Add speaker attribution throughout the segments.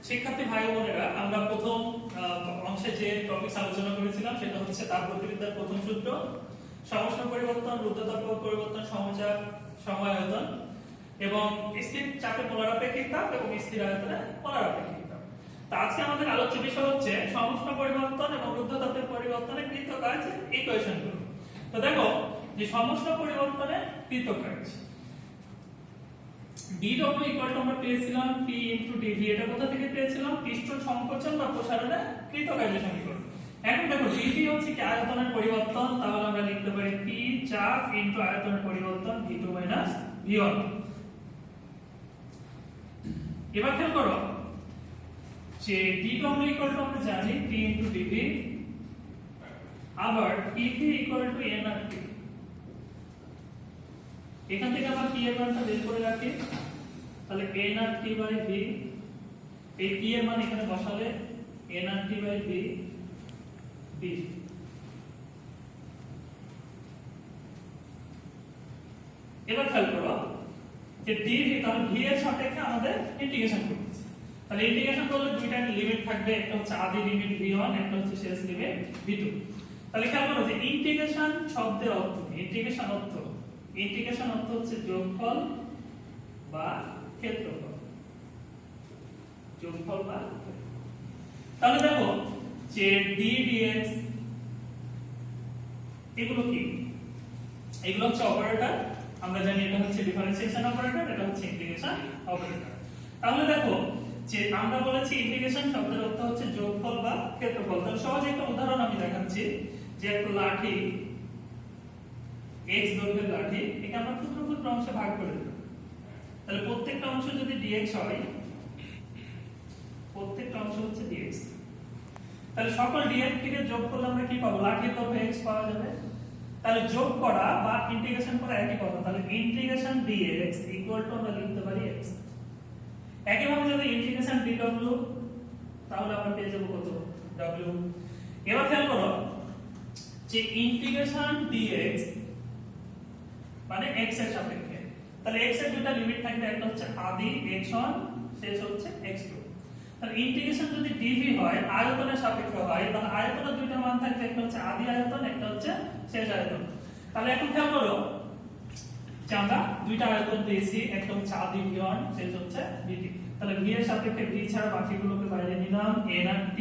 Speaker 1: শিক্ষার্থী ভাই বোনেরা, আমরা প্রথম অংশে যে টপিক আলোচনা করেছিলাম সেটা হচ্ছে তাপগতিবিদ্যার প্রথম সূত্র, সমষ্ণ পরিবর্তন, রুদ্ধতাপ পরিবর্তন, সমচাপ, সময়ায়তন এবং স্থির চাপে পোলার আপেক্ষিক তাপ এবং স্থির আয়তনে পোলার আপেক্ষিক তাপ। তো আজকে আমাদের আলোচ্য বিষয় হচ্ছে সমষ্ণ পরিবর্তন এবং রুদ্ধতাপের পরিবর্তনের কৃতকাজ ইকুয়েশনগুলো। তো দেখো যে সমষ্ণ পরিবর্তনের কৃতকাজ dw ইকুয়াল টু আমরা পেয়েছিলাম p ইনটু dv। এটা কোথা থেকে পেয়েছিলাম? পৃষ্ঠ সংকোচন বা প্রসারণের কৃতকার্যের সমীকরণ। এখন দেখো dv হচ্ছে কি আয়তনের পরিবর্তন, তাহলে আমরা লিখতে পারি p চাপ ইনটু আয়তনের পরিবর্তন v2 v1। এবার খেয়াল করো যে dw ইকুয়াল টু আমরা জানি p ইনটু dv, আবার pv ইকুয়াল টু nRT। এখান থেকে আমরা p এর মানটা বের করে রাখি, তাহলে nRT বাই v, এই p এর মান এখানে বসালে nRT বাই v b। এবার খেয়াল করো যে dv, তাহলে v এর সাপেক্ষে আমাদের ইন্টিগ্রেশন করতেছি। তাহলে ইন্টিগ্রেশন করলে দুইটা লিমিট থাকবে, একটা হচ্ছে আদি লিমিট v1, একটা হচ্ছে শেষ লিমিট v2। তাহলে খেয়াল করো যে ইন্টিগ্রেশন শব্দের অর্থ, ইন্টিগ্রেশন অর্থ হচ্ছে যোগফল বা ক্ষেত্রফল, যোগফল বা ক্ষেত্রফল। তাহলে দেখো যে d dx এগুলো কি? এগুলো হচ্ছে অপারেটর, আমরা জানি এটা হচ্ছে ডিফারেন্সিয়েশন অপারেটর, এটা হচ্ছে ইন্টিগ্রেশন অপারেটর। তাহলে দেখো যে আমরা বলেছি ইন্টিগ্রেশন শব্দের অর্থ হচ্ছে যোগফল বা ক্ষেত্রফল। তাহলে সহজ একটা উদাহরণ আমি দেখাচ্ছি, যে একটা লাঠি, x দৈর্ঘ্যের লাঠি, একে আমরা ক্ষুদ্র ক্ষুদ্র অংশে ভাগ করে দেব। তাহলে প্রত্যেকটা অংশ যদি dx হয়, প্রত্যেকটা অংশ হচ্ছে dx। তাহলে সকল dx থেকে যোগ করলে আমরা কি পাবো? লাঠির দৈর্ঘ্য x পাওয়া যাবে। তাহলে যোগ করা বা ইন্টিগ্রেশন করা একই কথা, তাহলে ইন্টিগ্রেশন dx ইকুয়াল টু আমরা লিখতে পারি x। একইভাবে যদি ইন্টিগ্রেশন dw, তাহলে আমরা পেয়ে যাব কত? w। এবার খেয়াল করো যে ইন্টিগ্রেশন dx মানে x এর সাপেক্ষে, তাহলে x এর দুটো লিমিট থাকবে, একটা হচ্ছে আদি x1, শেষ হচ্ছে x2। তাহলে ইন্টিগ্রেশন যদি dv হয়, আয়তনের সাপেক্ষে হয়, তাহলে আয়তনের দুটো মান থাকবে, একটা হচ্ছে আদি আয়তন, একটা হচ্ছে শেষ আয়তন। তাহলে এখন খেয়াল করো যে আমরা দুইটা আয়তন পেয়েছি, একটা হচ্ছে আদি v1, শেষ হচ্ছে vt। তাহলে v এর সাপেক্ষে v ছাড়া বাকিগুলোকে বাইরে নিলাম, nRT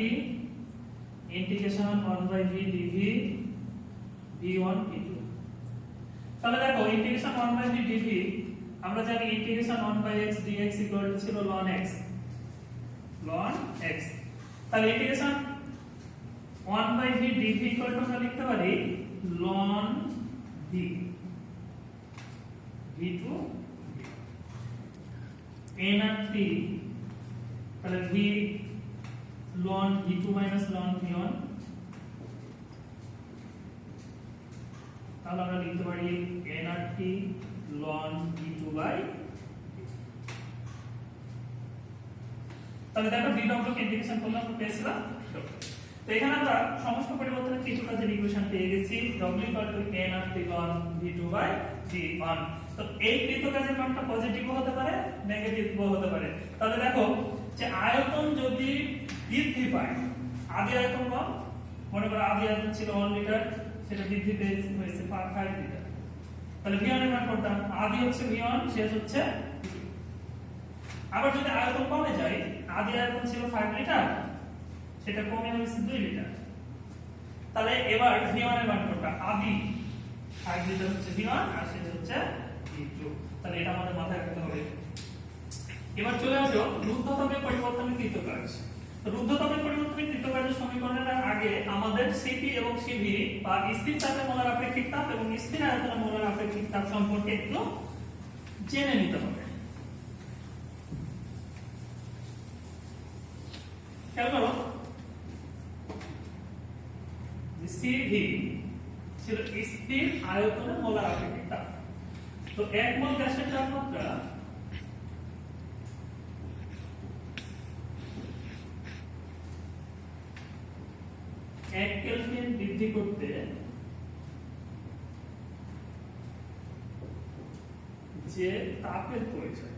Speaker 1: integration 1/v dv v1 v2। তাহলে দেখো ইন্টিগ্রেশন 1/v dv, আমরা জানি integration 1/x dx equal to ছিল ln x, তাহলে integration 1/v dv equal to আমরা লিখতে পারি ln v v2 nRT, তাহলে v ln v2 ln v1, তাহলে আমরা লিখতে পারি nRT ln v2 বাই। তাহলে দেখো dw কে ইন্টিগ্রেশন করলে আমরা পেয়েছিলাম। তো এখানে আমরা সমষ্ণ পরিবর্তনের কৃতকাজের ইকুয়েশন পেয়ে গেছি, w nRT ln v2 by v1। তো এই কৃতকাজের মানটা পজিটিভও হতে পারে, নেগেটিভও হতে পারে। তাহলে দেখো যে আয়তন যদি বৃদ্ধি পায়, আদি আয়তন কম, মনে করো আদি আয়তন ছিল 1 লিটার, সেটা বৃদ্ধি হয়েছে 5 লিটার, তাহলে v1 এর মান করতাম, আদি হচ্ছে v1, শেষ হচ্ছে v2। আবার যদি আয়তন কমে যায়, আদি আয়তন ছিল 5 লিটার, সেটা কমে হয়েছে 2 লিটার, তাহলে এবার v1 এর মান করতাম, আদি 5 লিটার হচ্ছে v1 আর শেষ হচ্ছে v2। তাহলে এটা আমাদের মাথায় রাখতে হবে। এবার চলে আসো রুদ্ধতাপের পরিবর্তনের কৃতকাজ। রুদ্ধতাপের পরিবর্তনের কৃতকাজের সমীকরণের আগে আমাদের Cp এবং Cv বা স্থির চাপে মোলার আপেক্ষিক তাপ এবং স্থির আয়তনে মোলার আপেক্ষিক তাপ সম্পর্কে একটু জেনে নিতে হবে। খেয়াল করো যে Cv ছিল স্থির আয়তনে মোলার আপেক্ষিক তাপ। তো 1 মোল গ্যাসের তাপমাত্রা 1 কেলভিন বৃদ্ধি করতে যে তাপের প্রয়োজন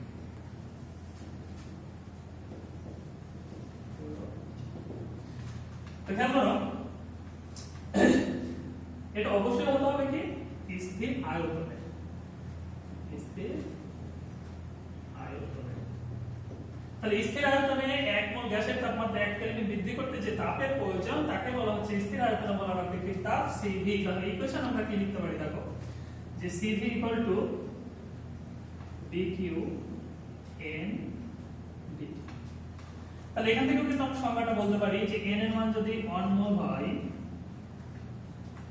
Speaker 1: তো খেয়াল করো এটা অবশ্যই হতে হবে কি স্থির আয়তনে, স্থির আয়তনে। তাহলে স্থির আয়তনে 1 মোল গ্যাসের তাপমাত্রা 1 কেলভিন বৃদ্ধি করতে যে তাপের প্রয়োজন তাকে বলা হচ্ছে স্থির আয়তনে বলা হয় আপেক্ষিক তাপ CV। তাহলে ইকুয়েশন আমরা কি লিখতে পারি দেখো যে CV dQ n dt। তাহলে এখান থেকে কিন্তু আমরা সংজ্ঞাটা বলতে পারি যে n এর মান যদি 1 মোল হয়,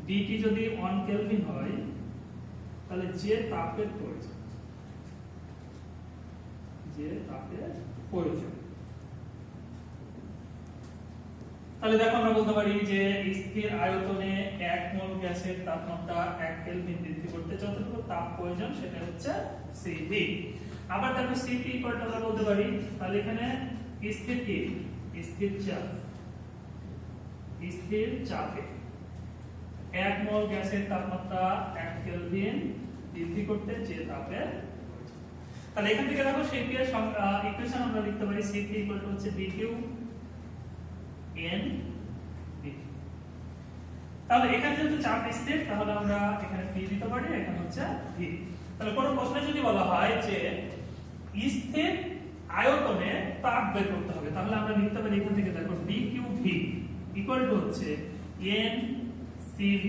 Speaker 1: dt যদি 1 কেলভিন হয়, তাহলে যে তাপের প্রয়োজন, যে তাপের প্রয়োজন, তাহলে দেখো আমরা বলতে পারি যে স্থির আয়তনে 1 মোল গ্যাসের তাপমাত্রা 1 কেলভিন বৃদ্ধি করতে যতটুকু তাপ প্রয়োজন সেটা হচ্ছে CV। আবার দেখো CP আমরা বলতে পারি, তাহলে এখানে স্থির কি স্থির চাপ, স্থির চাপে 1 মোল গ্যাসের তাপমাত্রা 1 কেলভিন বৃদ্ধি করতে যে তাপের প্রয়োজন। তাহলে এখান থেকে দেখো CP এর ইকুয়েশন আমরা লিখতে পারি CP হচ্ছে dQ n dt। তাহলে এখানে যেহেতু চাপ স্থির তাহলে আমরা এখানে p দিতে পারি, এখানে হচ্ছে v। তাহলে কোন প্রশ্নে যদি বলা হয় যে স্থির আয়তনে তাপ বের করতে হবে তাহলে আমরা লিখতে পারি এখান থেকে দেখো dQv হচ্ছে n CV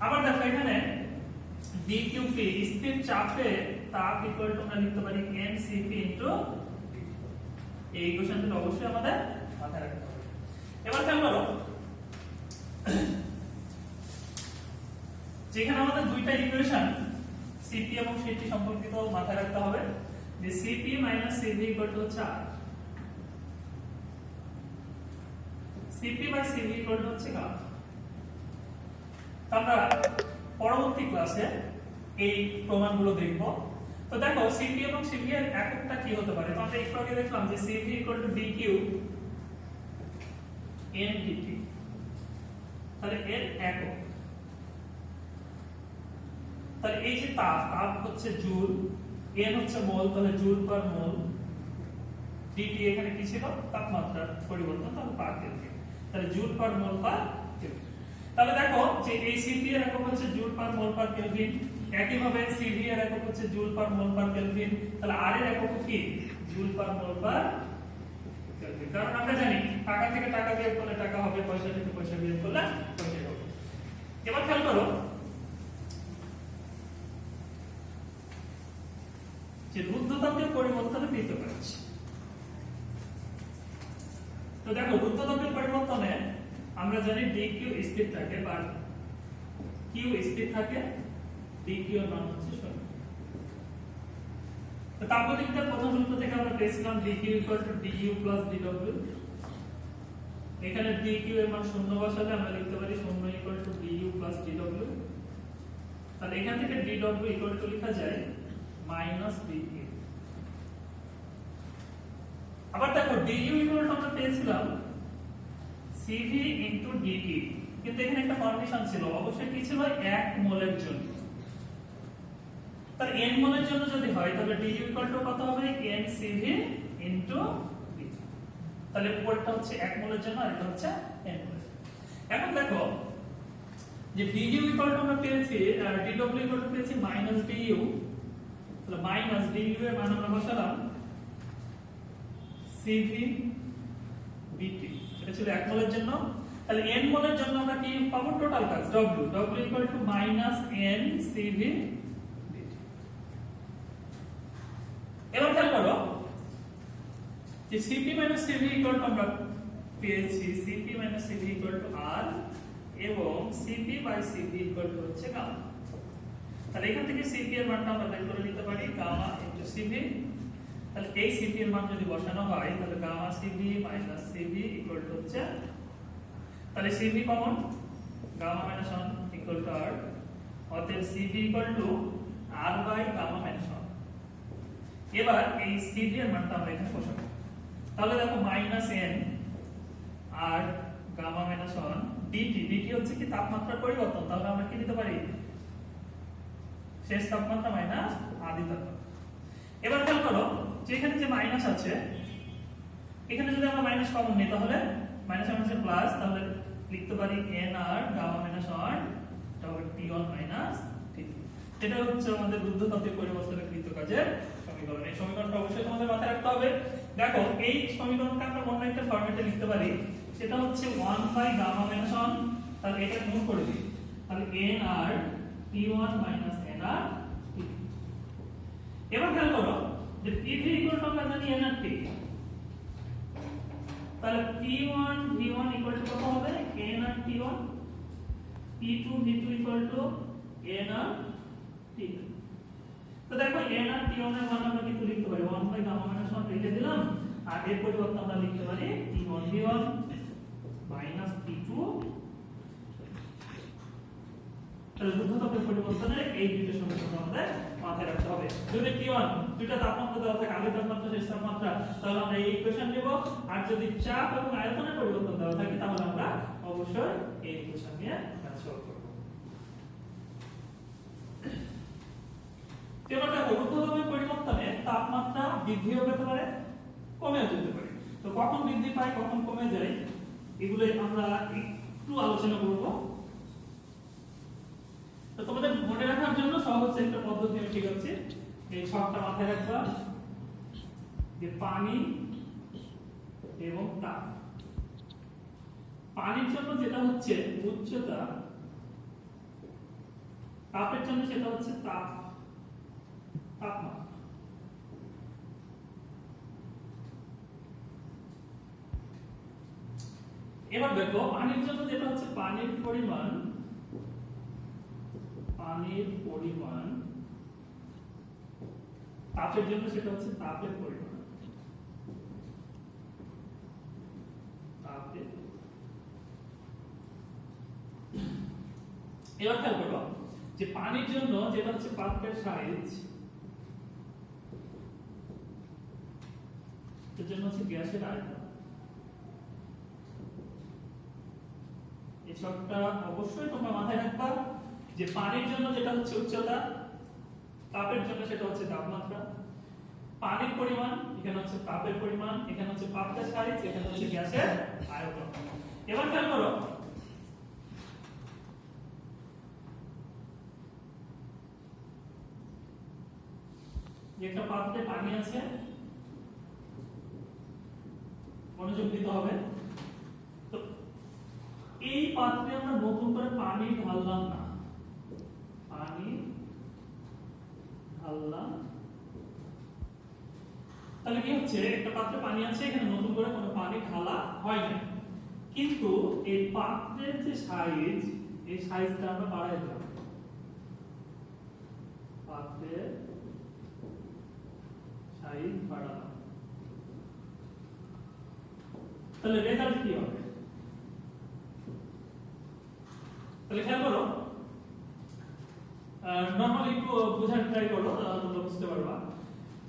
Speaker 1: আবার দেখো এখানে dQp স্থির চাপে তাপ আমরা লিখতে পারি n CV এই ইকুয়েশনটা অবশ্যই আমাদের মাথায় রাখতে হবে। এবার খেয়াল করো যেখানে আমাদের দুইটা ইকুয়েশন CP এবং CT সম্পর্কিত মাথায় রাখতে হবে যে CP - CV হচ্ছে R, CP/CV হচ্ছে R। আমরা পরবর্তী ক্লাসে এই প্রমাণগুলো দেখব। তো দেখো CP এবং CV এর এককটা কি হতে পারে? তো আমরা একটু আগে দেখলাম যে CV dQ n dt, তাহলে এর একক। তাহলে এই যে তাপ হচ্ছে জুল, n হচ্ছে মোল, তাহলে জুল পার মোল, dt এখানে কি ছিল তাপমাত্রার পরিবর্তন, তাহলে পার কেলভিন, তাহলে জুল পার মোল পার কেলভিন। তাহলে দেখো যে এই CP এর একক হচ্ছে জুল পার মোল পার কেলভিন, একই ভাবে CV এর একক হচ্ছে জুল পার মোল পার কেলভিন, তাহলে R এর একক কি জুল পার মোল পার কেলভিন। কারণ আমরা জানি টাকা থেকে টাকা বিয়োগ করলে টাকা হবে, পয়সা থেকে পয়সা বিয়োগ করলে পয়সা হবে। এবার খেয়াল করো যে রুদ্ধতাপের পরিবর্তনে পেতে পারছি। তো দেখো রুদ্ধতাপের পরিবর্তনে আমরা জানি dQ স্থির থাকে বা Q স্থির থাকে, dQ এর মান হচ্ছে 0। তো তাপগতিবিদ্যার প্রথম সূত্র থেকে আমরা পেয়েছিলাম dQ du + dW। এখানে dQ এর মান 0 বসালে আমরা লিখতে পারি 0 du + dW। তাহলে এখান থেকে dW লেখা যায় -dQ। আবার দেখো du আমরা পেয়েছিলাম CV * dt, কিন্তু এখানে একটা কন্ডিশন ছিল, অবশ্যই কি ছিল 1 মোলের জন্য। তার n মোলের জন্য যদি হয় তাহলে du কত হবে n CV * dt। তাহলে উপরটা হচ্ছে 1 মোলের জন্য আর এটা হচ্ছে n মোলের। এখন দেখো যে du আমরা পেয়েছি dw পেয়েছি -du, তাহলে -du এর মান আমরা বসালাম CV dt, এটা ছিল 1 মোলের জন্য। তাহলে n মোলের জন্য আমরা কি পাবো টোটাল কাজ w -n CV dt। এবার খেয়াল করো যে CP - CV আমরা পেয়েছি CP - CV R এবং CP/CV হচ্ছে গামা। তাহলে এখান থেকে CP এর মানটা আমরা বের করে নিতে পারি গামা * CV। তাহলে এই CP এর মান যদি বসানো হয় তাহলে গামা CV - CV হচ্ছে, তাহলে CV কমন, গামা - 1 R, অতএব CV R/গামা - 1। এবার এই CV এর মানটা আমরা এখানে বসাবো। তাহলে দেখো -n R গামা - 1 dt হচ্ছে কি তাপমাত্রার পরিবর্তন, তাহলে আমরা কি দিতে পারি শেষ তাপমাত্রা মাইনাস আদি তাপমাত্রা। এবার খেয়াল করো যে এখানে যে মাইনাস আছে এখানে যদি আমরা মাইনাস কমন নিই তাহলে মাইনাস মাইনাসে প্লাস, তাহলে লিখতে পারি nr গামা মাইনাস 1 তাহলে t1 মাইনাস t2। এটা হচ্ছে আমাদের রুদ্ধতাপীয় পরিবর্তনকৃত কাজের সমীকরণ। এই সমীকরণটা অবশ্যই তোমাদের মাথায় রাখতে হবে। দেখো এই সমীকরণটা আমরা অন্য একটা ফরম্যাটে লিখতে পারি, সেটা হচ্ছে 1 বাই গামা মাইনাস 1, তাহলে এটা গুণ করে দিই, তাহলে nr t1 minus nr t2। এবার খেয়াল করো যে p3 ইকুয়াল টু আমরা জানি nr t, তাহলে p1 v1 ইকুয়াল টু কত হবে nr t1, p2 v2 equal to nr t2। তো দেখো nr t1 এর মান আমরা কিন্তু লিখতে পারি 1 বাই গামা মাইনাস 1 লিখে দিলাম, আর এর পরিবর্তে আমরা লিখতে পারি t1 v1 মাইনাস t2। তাহলে রুদ্ধতাপের পরিবর্তনের এই দুটো সমীকরণ আমাদের মাথায় রাখতে হবে। যদি t1 দুইটা তাপমাত্রা দেওয়া থাকে, আগে তাপমাত্রা শেষ তাপমাত্রা, তাহলে আমরা এই ইকুয়েশন নেব, আর যদি চাপ এবং আয়তনের পরিবর্তন দেওয়া থাকে তাহলে আমরা অবশ্যই এই ইকুয়েশন নিয়ে কাজ করব। এবার দেখো রুদ্ধতাপের পরিবর্তনে তাপমাত্রা বৃদ্ধিও পেতে পারে, কমেও যেতে পারে। তো কখন বৃদ্ধি পায় কখন কমে যায় এগুলো আমরা একটু আলোচনা করব। তো তোমাদের মনে রাখার জন্য সহজ একটা পদ্ধতি আমি শিখাচ্ছি, এই সবটা মাথায় রাখবা যে পানি এবং তাপ। পানির জন্য যেটা হচ্ছে উচ্চতা, তাপের জন্য সেটা হচ্ছে তাপমাত্রা। এবার দেখো পানির জন্য যেটা হচ্ছে পানির পরিমাণ, তাপের জন্য সেটা হচ্ছে তাপের পরিমাণ। এবার খেয়াল করো যে পানির জন্য যেটা হচ্ছে পাত্রের সাইজ, এর জন্য হচ্ছে গ্যাসের আয়তন। এই সবটা অবশ্যই তোমরা মাথায় রাখবা যে পানির জন্য যেটা হচ্ছে উচ্চতা, তাপের জন্য সেটা হচ্ছে তাপমাত্রা। পানির পরিমাণ এখানে হচ্ছে তাপের পরিমাণ, এখানে হচ্ছে পাত্রের সাইজ, এখানে হচ্ছে গ্যাসের আয়তন। এবার খেয়াল করো যে একটা পাত্রে পানি আছে, মনোযোগ দিতে হবে। তো এই পাত্রে আমরা নতুন করে পানি ঢাললাম না, তাহলে কি হচ্ছে একটা পাত্রে পানি আছে, এখানে নতুন করে কোনো পানি ঢালা হয় না, কিন্তু এই পাত্রের যে সাইজ, এই সাইজটা আমরা বাড়াই দিলাম। পাত্রের সাইজ বাড়ালাম, তাহলে রেজাল্ট কি হবে? তাহলে খেয়াল করো, নরমালি একটু বোঝার ট্রাই করো, তোমরা বুঝতে পারবা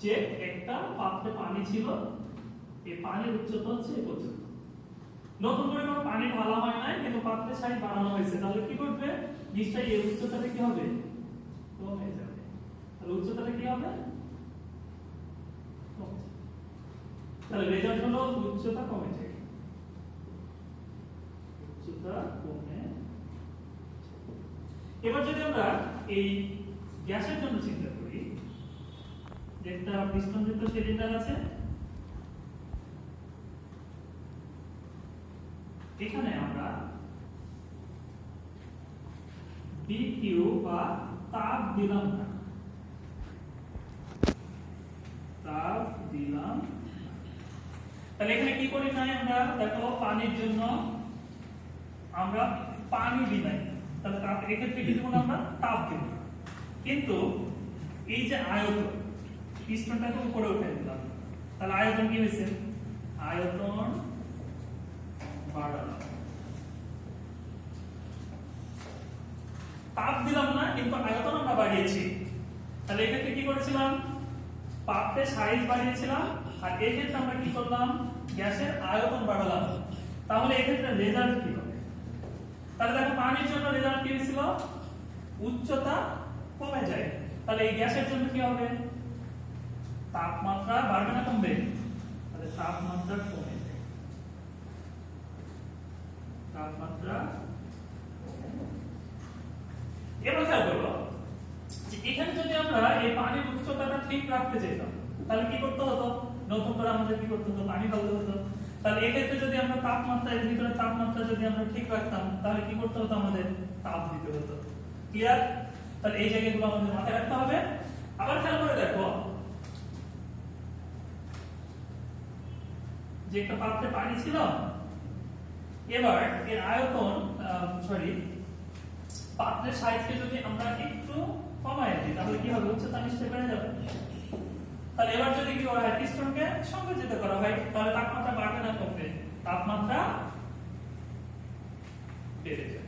Speaker 1: যে একটা পাত্রে পানি ছিল, এই পানির উচ্চতা হচ্ছে এই পর্যন্ত, নতুন করে কোনো পানি ঢালা হয় নাই, কিন্তু পাত্রের সাইজ বাড়ানো হয়েছে, তাহলে কি করবে? নিশ্চয়ই এই উচ্চতাটা কি হবে? কমে যাবে। তাহলে উচ্চতাটা কি হবে? তাহলে রেজাল্ট হলো উচ্চতা কমে যায়, উচ্চতা কমে। এবার যদি আমরা এই গ্যাসের জন্য চিন্তা করি, যে একটা পিস্টনযুক্ত সিলিন্ডার আছে, এখানে আমরা BQ বা তাপ দিলাম না, তাহলে এখানে কি করি নাই আমরা? দেখো পানির জন্য আমরা পানি দিই নাই, তাহলে তাপ এক্ষেত্রে কি দেবো আমরা? তাপ দেব। কিন্তু এই যে আয়তন, পিস্টনটাকে উপরে উঠে দিলাম, তাহলে আয়তন কি হয়েছে? আয়তন বাড়ালাম। তাপ দিলাম না, কিন্তু আয়তন আমরা বাড়িয়েছি। তাহলে এক্ষেত্রে কি করেছিলাম? পাত্রের সাইজ বাড়িয়েছিলাম, আর এক্ষেত্রে আমরা কি করলাম? গ্যাসের আয়তন বাড়ালাম। তাহলে এক্ষেত্রে রেজাল্ট কি হবে? তাহলে দেখো পানির জন্য রেজাল্ট কি হয়েছিল? উচ্চতা কমে যায়। তাহলে এই গ্যাসের জন্য কি হবে? তাপমাত্রা বাড়বে না কমবে? তাহলে তাপমাত্রা কমে যায়। তাপমাত্রা। এবার খেয়াল করো যে এখানে যদি আমরা এই পানির উচ্চতাটা ঠিক রাখতে চাইতাম তাহলে কি করতে হতো, নতুন করে আমাদের কি করতে হতো, পানি ঢালতে হতো। তাহলে এক্ষেত্রে যদি আমরা তাপমাত্রা এর ভিতরে তাপমাত্রা যদি আমরা ঠিক রাখতাম তাহলে কি করতে হতো, আমাদের তাপ দিতে হতো। ক্লিয়ার? তাহলে এই জায়গাগুলো আমাদের মাথায় রাখতে হবে। আবার খেয়াল করে দেখো যে একটা পাত্রে পানি ছিল, এবার এর আয়তন পাত্রের সাইজকে যদি আমরা একটু কমায় দিই তাহলে কি হবে, উচ্চতা নিশ্চয়ই বেড়ে যাবে। তাহলে এবার যদি কি করা হয়, পিস্টনকে সংকুচিত করা হয় তাহলে তাপমাত্রা বাড়বে না কমবে, তাপমাত্রা বেড়ে যাবে।